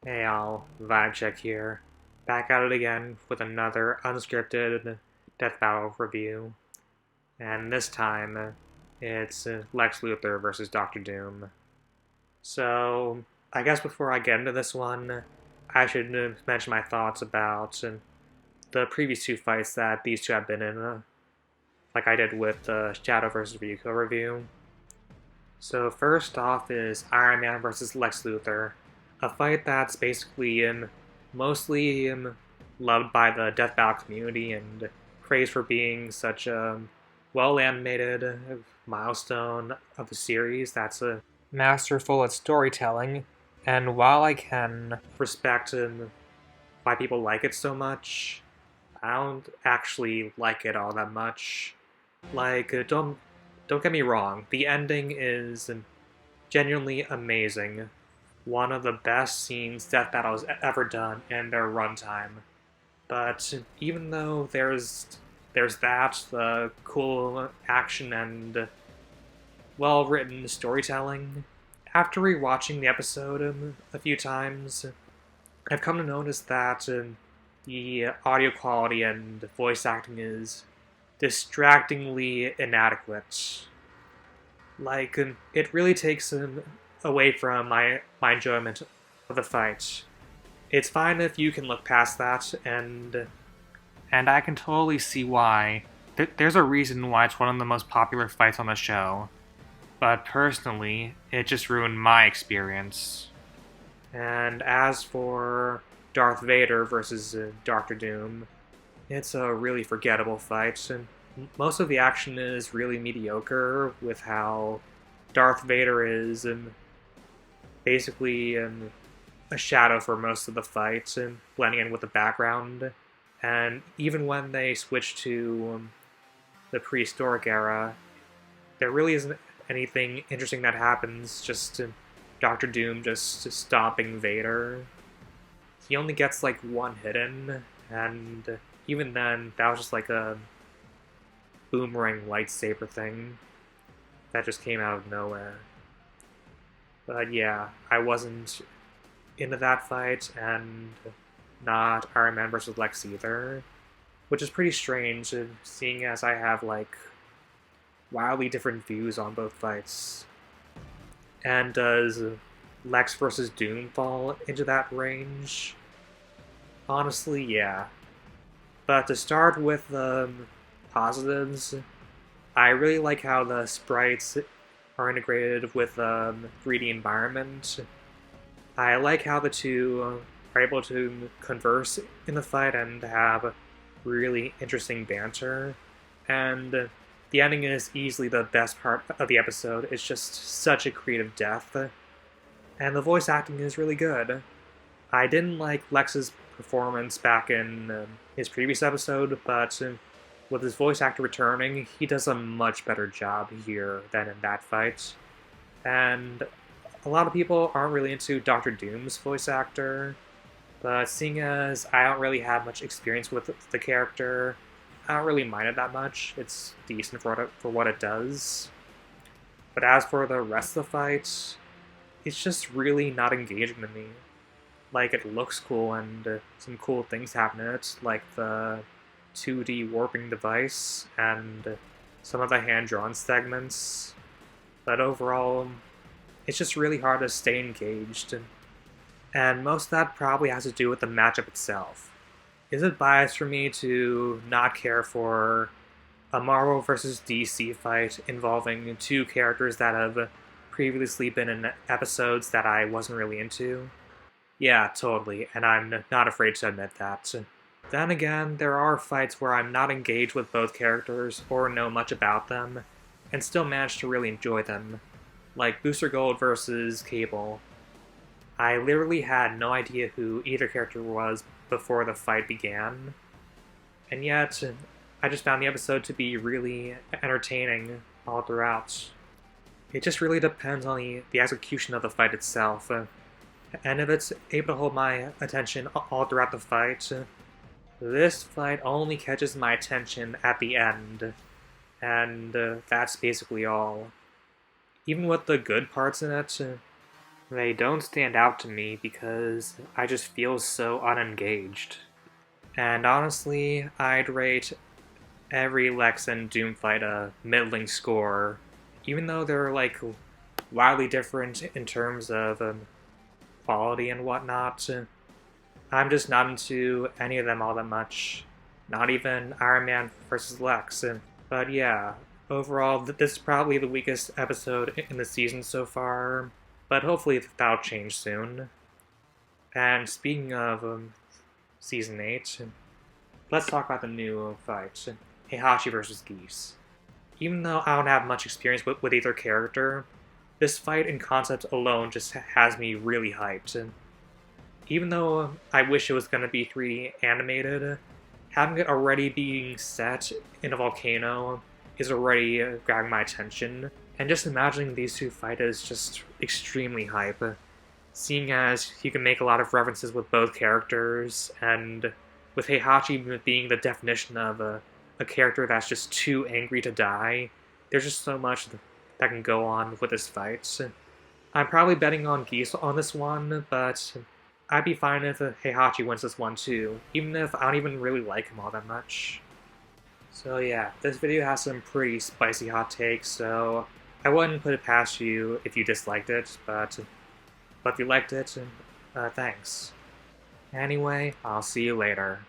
Hey all, Vibe Check here. Back at it again with another unscripted Death Battle review. And this time, it's Lex Luthor versus Doctor Doom. So, I guess before I get into this one, I should mention my thoughts about the previous two fights that these two have been in, like I did with the Shadow vs. Ryuko review. So first off is Iron Man versus Lex Luthor, a fight that's basically mostly loved by the Death Battle community and praised for being such a well animated milestone of the series that's masterful at storytelling. And while I can respect why people like it so much, I don't actually like it all that much. Like, don't get me wrong, the ending is genuinely amazing. One of the best scenes Death Battle has ever done in their runtime. But even though there's that, the cool action and well written storytelling, after rewatching the episode a few times, I've come to notice that the audio quality and voice acting is distractingly inadequate. Like, it really takes away from my enjoyment of the fight. It's fine if you can look past that, and I can totally see why. There's a reason why it's one of the most popular fights on the show. But personally, it just ruined my experience. And as for Darth Vader versus Doctor Doom, it's a really forgettable fight, and most of the action is really mediocre with how Darth Vader is basically a shadow for most of the fight and blending in with the background. And even when they switch to the prehistoric era, there really isn't anything interesting that happens, just Doctor Doom just stomping Vader. He only gets like one hit in, and even then, that was just like a boomerang lightsaber thing that just came out of nowhere. But yeah, I wasn't into that fight, and not Iron Man versus Lex either, which is pretty strange, seeing as I have like wildly different views on both fights. And does Lex versus Doom fall into that range? Honestly, yeah. But to start with positives, I really like how the sprites are integrated with 3D environment. I like how the two are able to converse in the fight and have really interesting banter. And the ending is easily the best part of the episode. It's just such a creative death. And the voice acting is really good. I didn't like Lex's performance back in his previous episode, but with his voice actor returning, he does a much better job here than in that fight. And a lot of people aren't really into Doctor Doom's voice actor, but seeing as I don't really have much experience with the character, I don't really mind it that much. It's decent for what it does. But as for the rest of the fight, it's just really not engaging to me. Like, it looks cool and some cool things happen in it, like the 2D warping device and some of the hand-drawn segments. But overall, it's just really hard to stay engaged. And most of that probably has to do with the matchup itself. Is it biased for me to not care for a Marvel vs. DC fight involving two characters that have previously been in episodes that I wasn't really into? Yeah, totally, and I'm not afraid to admit that. Then again, there are fights where I'm not engaged with both characters or know much about them, and still manage to really enjoy them, like Booster Gold versus Cable. I literally had no idea who either character was before the fight began, and yet I just found the episode to be really entertaining all throughout. It just really depends on the execution of the fight itself. And if it's able to hold my attention all throughout the fight, this fight only catches my attention at the end, and that's basically all. Even with the good parts in it, They don't stand out to me because I just feel so unengaged. And honestly, I'd rate every Lex and Doom fight a middling score, even though they're like wildly different in terms of quality and whatnot. I'm just not into any of them all that much. Not even Iron Man versus Lex. But yeah, overall, this is probably the weakest episode in the season so far. But hopefully that'll change soon. And speaking of Season 8, let's talk about the new fight, Heihachi versus Geese. Even though I don't have much experience with either character, this fight in concept alone just has me really hyped. And even though I wish it was going to be 3D animated, having it already being set in a volcano is already grabbing my attention. And just imagining these two fight is just extremely hype, seeing as you can make a lot of references with both characters, and with Heihachi being the definition of a character that's just too angry to die, there's just so much that can go on with this fight. I'm probably betting on Geese on this one, but I'd be fine if Heihachi wins this one too, even if I don't even really like him all that much. So yeah, this video has some pretty spicy hot takes, so I wouldn't put it past you if you disliked it, but if you liked it, thanks. Anyway, I'll see you later.